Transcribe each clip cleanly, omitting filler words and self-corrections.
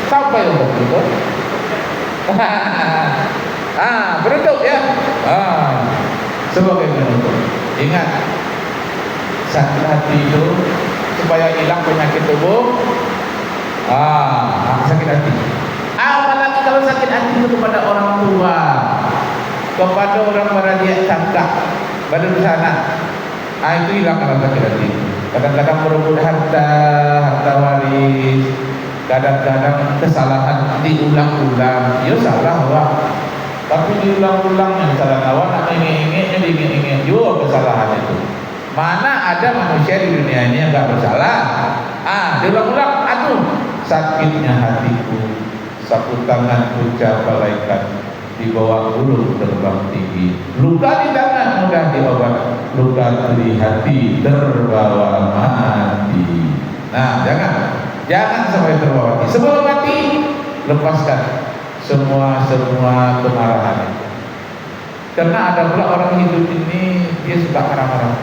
sampai untuk itu. Beruntung ya. Sebagai penutup, ingat sakit hati itu supaya hilang penyakit tubuh. Sakit hati. Apalagi kalau sakit hati itu kepada orang tua, kepada orang beradik kakak, pada sana. Itu hilang kalau sakit hati. Kadang-kadang berebut harta waris, kadang-kadang kesalahan diulang-ulang. Ya salah wah, tapi diulang-ulang yang salah kawan, nak ingin-inginnya diingin-ingin juga kesalahan itu. Mana ada manusia di dunia ini yang enggak bersalah? Diulang-ulang. Sakitnya hatiku, sapu tanganku balaikan, di bawah burung terbang tinggi. Luka di tangan mudah diobat, luka di hati terbawa mati. Jangan sampai terbawa mati. Sebelum mati, lepaskan semua kemarahan itu. Karena ada pula orang hidup ini dia suka marah-marah.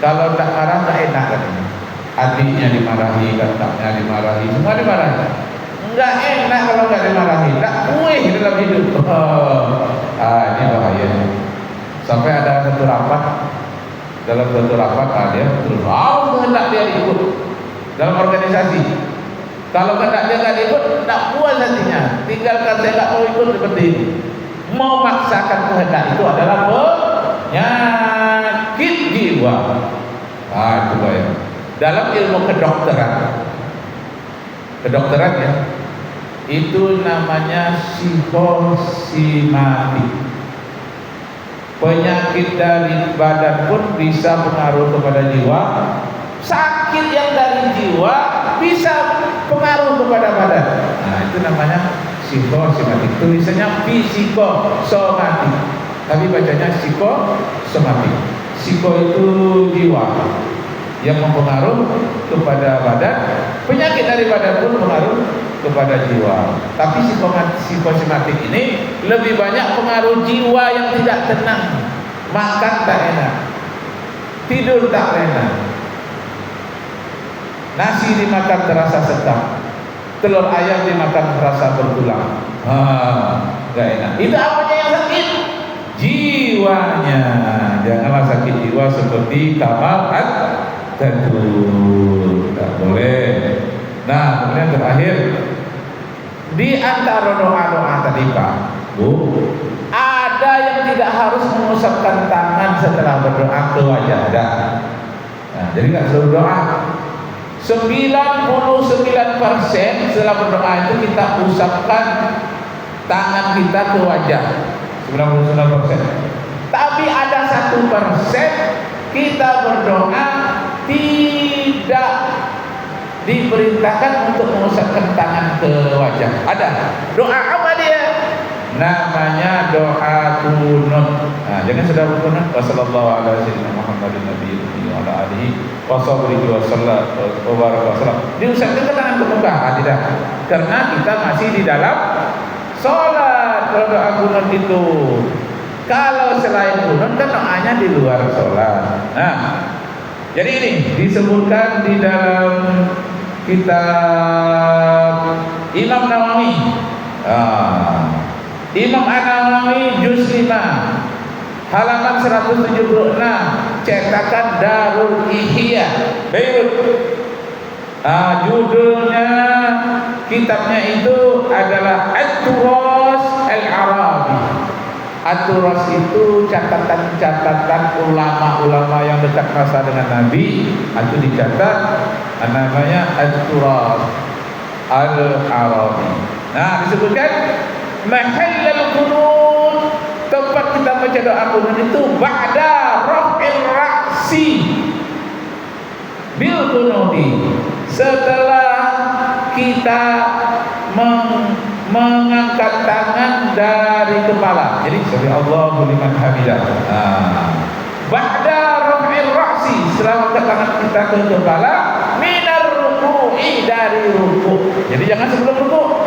Kalau tak marah tak enak katanya. Adiknya dimarahi, kakaknya dimarahi, semua dimarahi. Enggak enak kalau enggak dimarahi. Tak puas dalam hidup. Ini bahayanya. Sampai ada satu rapat, dalam satu rapat dia terus hendak dia ikut dalam organisasi. Kalau hendak dia enggak ikut, tak puas hatinya. Tinggalkan, saya enggak mau ikut seperti ini. Mau maksakan kehendak itu adalah penyakit jiwa. Itu bahaya. Dalam ilmu kedokteran ya, itu namanya psikosomatik. Penyakit dari badan pun bisa pengaruh kepada jiwa. Sakit yang dari jiwa bisa pengaruh kepada badan. Itu namanya psikosomatik. Tulisannya psikosomatik, tapi bacanya psikosomatik. Psiko itu jiwa yang mempengaruh kepada badan. Penyakit dari badan pun pengaruh kepada jiwa. Tapi psikosomatik ini lebih banyak pengaruh jiwa yang tidak tenang. Makan tak enak, tidur tak enak, nasi dimakan terasa sesak, telur ayam dimakan terasa bertulang. Gak enak. Itu apanya yang sakit? Jiwanya. Janganlah sakit jiwa seperti kamal tentu tak boleh. Kemudian terakhir, di antara doa-doa tadi Pak Bu, ada yang tidak harus mengusapkan tangan setelah berdoa ke wajah. Jadi nggak seluruh doa. 99% setelah berdoa itu kita usapkan tangan kita ke wajah. 99%. Tapi ada 1% kita berdoa tidak diperintahkan untuk mengusapkan tangan ke wajah. Ada doa apa dia? Namanya doa kunut. Jangan sudah kunut. Wassallallahu ala sayyidina Muhammadin nabiyyi wa ala alihi washabihi wasallam. Diusapkan ke tangan ke muka? Tidak. Karena kita masih di dalam sholat. Kalau doa kunut itu, kalau selain kunut kan doanya di luar sholat. Jadi ini disebutkan di dalam kitab Imam Nawawi. Imam An-Nawawi juz 5 halaman 176, cetakan Darul Ihya Beirut. Judulnya kitabnya itu adalah At-Turas Al-Arabi. At-Turas itu catatan-catatan ulama-ulama yang dekat masa dengan Nabi. Itu dicatat, namanya At-Turas Al-Arabi. Disebutkan mahallul qunut, tempat kita baca doa qunut itu ba'da raf'ir ra'si bil qunuti, setelah kita mengangkat tangan dari kepala. Jadi sami Allahu liman hamidah. Ba'da raf'ir ra'si, setelah mengangkat tangan kita ke kepala, minar ruku'i, dari ruku'. Jadi jangan sebelum ruku',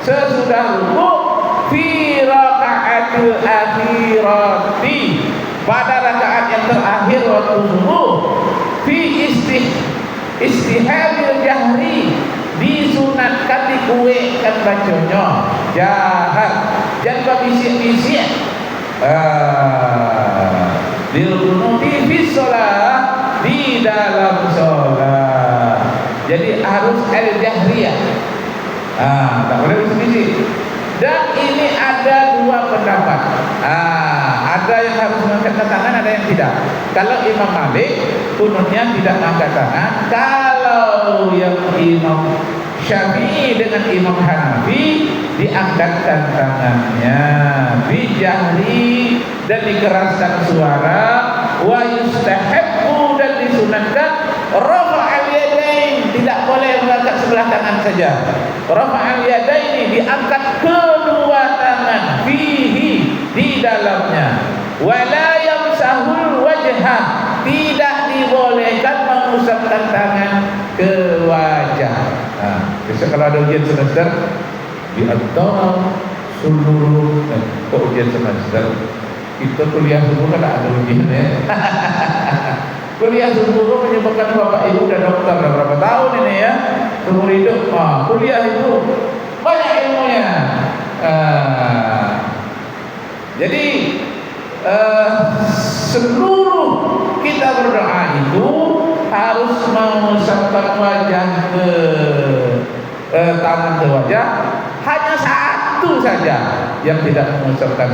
sesudah ruku', fi raka'atil akhirati, pada rakaat yang terakhir waktu zuhur, fi istihabil jahri, disunatkan kue kan bacanya jahat, jangan bisik-bisik. Bilqunuti fi shalah, di dalam sholat. Jadi harus al-jahriyah. Tak boleh bisik-bisik. Dan ini ada dua pendapat. Ada yang harus mengangkat tangan, ada yang tidak. Kalau Imam Malik kunutnya tidak mengangkat tangan. Kalau yang Imam Syafi'i dengan Imam Hanafi diangkatkan tangannya, bijahri, dan dikeraskan suara, wa yustahabbu, dan disunatkan rafa'al yadain, tidak boleh mengangkat sebelah tangan saja. Rafa'al yadaini, diangkat kedua tangan, fihi, di dalamnya. Wala yamsahul wajha, tidak dibolehkan mengusapkan tangan ke wajah. Besok kalau ada ujian semester di antara seluruh kok ujian semester kita kuliah dulu kan ada ujian ya. Kuliah dulu menyebabkan bapak ibu dan dokter berapa tahun ini ya seumur hidup. Kuliah itu banyak ilmunya. Jadi seluruh kita berdoa itu harus mengusapkan wajah ke tangan ke wajah. Hanya satu saja yang tidak mengusapkan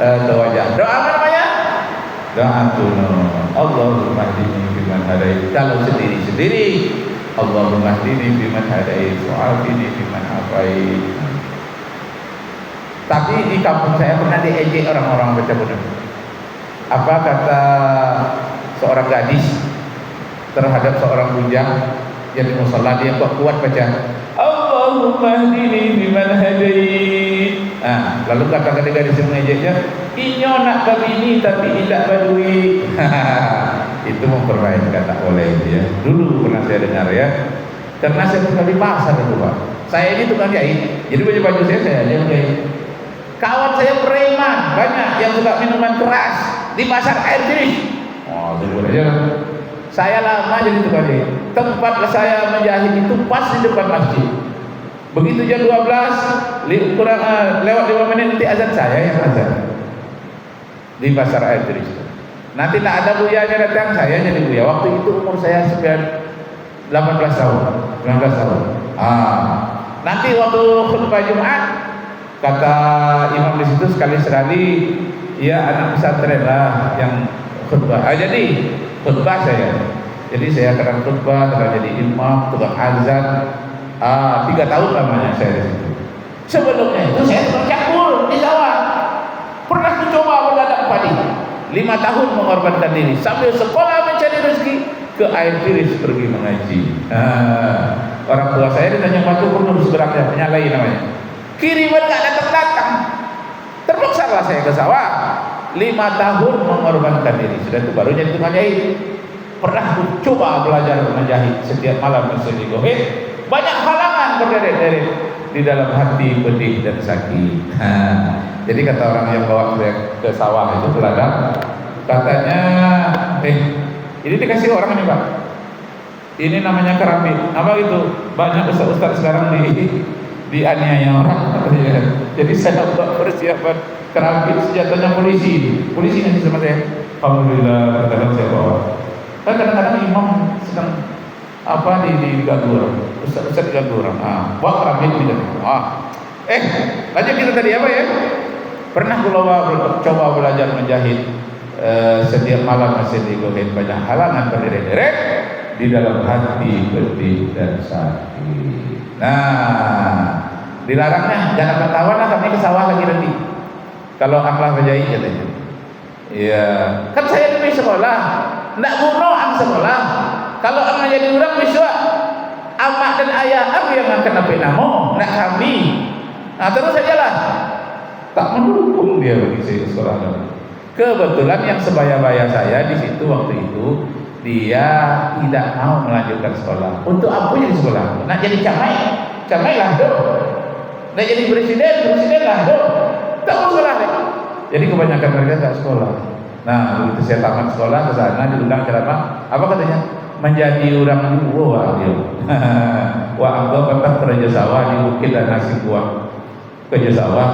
ke wajah. Doa apa namanya? Doa tunun. Allahumma hdini fiman hadait. Kalau sendiri-sendiri, Allahumma hdini fiman hadait, wa'afini fiman afait. Tapi di kampung saya pernah diejek orang-orang baca benar. Apa kata seorang gadis terhadap seorang bujang yang di musala, dia kuat baca Allahumma hdini fiman hadait. Lalu kata gadis yang mengejeknya, inyo nak kebini tapi tidak badui. Itu mempermainkan, tak boleh ya. Dulu pernah saya dengar ya, karena saya tinggal di pasar itu Pak. Saya ini tukang jahit, jadi baju saya yang jahit. Kawan saya preman banyak yang suka minuman keras di pasar air jernih. Sebut aja. Saya lama jadi tukang jahit. Tempat saya menjahit itu pas di depan masjid. Begitu jam 12 kurang lewat 5 menit nanti azan saya yang azan di pasar air jernih. Nanti tak ada buyanya datang, saya jadi buya. Waktu itu umur saya 18 tahun, 19 tahun. Nanti waktu khutbah Jumat, kata imam di situ sekali-sekali, ya anak pesantren lah yang khutbah. Jadi khutbah saya. Jadi saya kadang khutbah, kadang jadi imam, tukang azan. 3 tahun lamanya saya di situ. Sebelumnya itu saya tukang cakul di sawah. Pernah mencoba mendadak padi. 5 tahun mengorbankan diri sambil sekolah mencari rezeki, ke air tiris pergi mengaji. Orang tua saya ditanya batu pun seberangnya, penyalai namanya. Kiriman gak datang-datang. Terpaksa lah saya ke sawah. 5 tahun mengorbankan diri. Sudah itu baru jadi tukang jahit. Pernah coba belajar menjahit setiap malam di gohit. Banyak halangan berderet-deret di dalam hati, pedih dan sakit. Jadi kata orang yang bawa saya ke sawah itu peladang, katanya, ini dikasih orang ini Pak. Ini namanya keramik. Apa itu? Banyak ustaz-ustaz sekarang dianiaya orang. Jadi saya buat persiapan keramik, senjatanya polisi. Polisi ngasih sama saya. Alhamdulillah, kadang saya bawa. Kan kadang-kadang imam sedang di gadur, ustaz gadur orang. Bawa keramik di dalam. Lanjut kita tadi apa ya? Pernah coba belajar menjahit setiap malam masih digohit, banyak halangan berderet-deret di dalam hati, pedih dan sakit. Dilarangnya jangan bertawan lah, kami ke sawah lagi nanti. Kalau aklah menjahit katanya. Iya, kan saya demi sekolah, ndak guna ang sekolah. Kalau ang jadi orang besok, amak dan ayah aku yang akan apa nama, ndak kami. Terus saja lah. Tak mendukung dia bagi saya sekolah. Kebetulan yang sebaya-baya saya di situ waktu itu, dia tidak mau melanjutkan sekolah. Untuk apa jadi sekolah? Nak jadi camai lah dong. Nak jadi presiden lah dong. Tak mau sekolah deh. Jadi kebanyakan mereka tak sekolah. Begitu saya tamat sekolah ke sana diundang ceramah, apa katanya? menjadi orang tua dia. Wah, aku pernah kerja sawah di bukit dan nasi buah kerja sawah.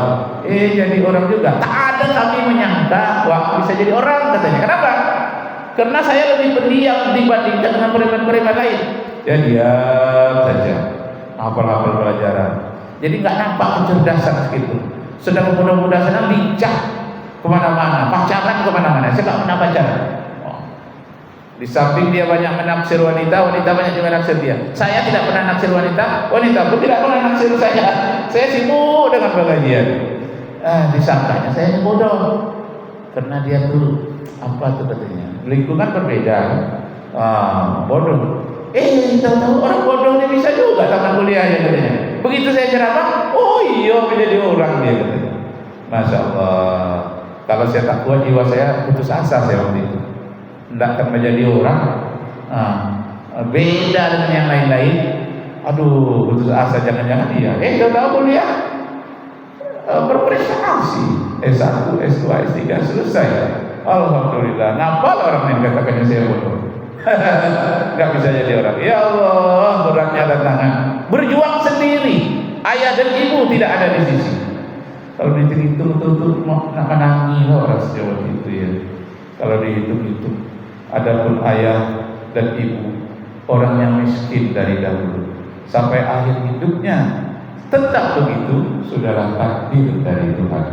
Jadi orang juga. Tak ada kami menyangka wah bisa jadi orang katanya. Kenapa? Karena saya lebih pendiam dibandingkan dengan preman-preman lain. Ya diam saja, hafal-hafal pelajaran. Jadi nggak nampak kecerdasan segitu. Sedang muda-muda sana lincah kemana-mana, pacaran kemana-mana. Saya nggak pernah pacaran. Di samping dia banyak menaksir wanita, wanita banyak juga naksir dia. Saya tidak pernah naksir wanita, wanita pun tidak pernah naksir saya. Saya sibuk dengan pengajian. Disangkanya saya ini bodoh, karena dia tuh apa tuh katanya, lingkungan berbeda. Bodoh. Tahu-tahu orang bodoh ini bisa juga tamat kuliahnya katanya. Begitu saya ceramah, oh iya menjadi orang dia katanya. Masya Allah. Kalau saya tak kuat jiwa saya putus asa saya waktu itu. Tidak akan menjadi orang. Beda dengan yang lain-lain. Aduh, putus asa jangan-jangan dia. Tahu kuliah berprestasi. S1, S2, S3 selesai. Alhamdulillah. Napa orang yang katakannya saya bodoh? Gak bisa jadi orang. Ya Allah, beratnya tantangan. Berjuang sendiri. Ayah dan ibu tidak ada di sisi. Kalau dihitung tuh nak menangis orang sejauh itu ya. Kalau dihitung-hitung, adapun ayah dan ibu orang yang miskin dari dahulu sampai akhir hidupnya tetap begitu, sudahlah takdir dari Tuhan.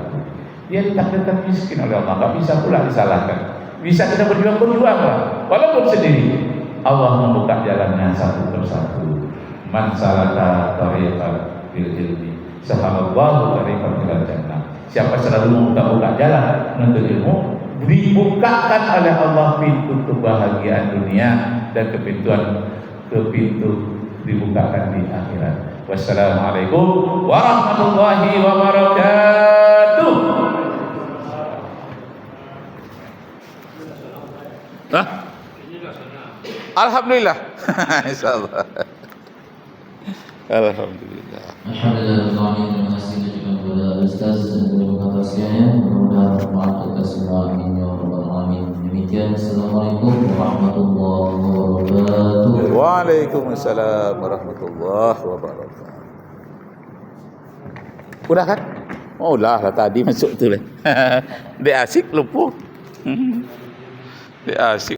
Dia ditakdirkan miskin oleh Allah, nggak bisa pula disalahkan. Bisa kita berjuang lah, walaupun sendiri. Allah membuka jalannya satu persatu. Man salaka tariqan bil ilmi sahalallahu tariqan ilal jannah. Siapa selalu membuka jalan menuntut ilmu, dibukakan oleh Allah pintu kebahagiaan dunia dan ke pintu dibukakan di akhirat. Wassalamualaikum warahmatullahi wabarakatuh. Alhamdulillah. Insyaallah. Alhamdulillah. Alhamdulillah, terima kasih kepada Ustaz dan guru sekalian. Mudah-mudahan bermanfaat untuk semua. Amin ya rabbal alamin. Demikian, assalamualaikum warahmatullahi wabarakatuh. Waalaikumsalam warahmatullahi wabarakatuh. Udah kan? Oh lah tadi masuk tu lah. Dia asik lupa. Dia asik.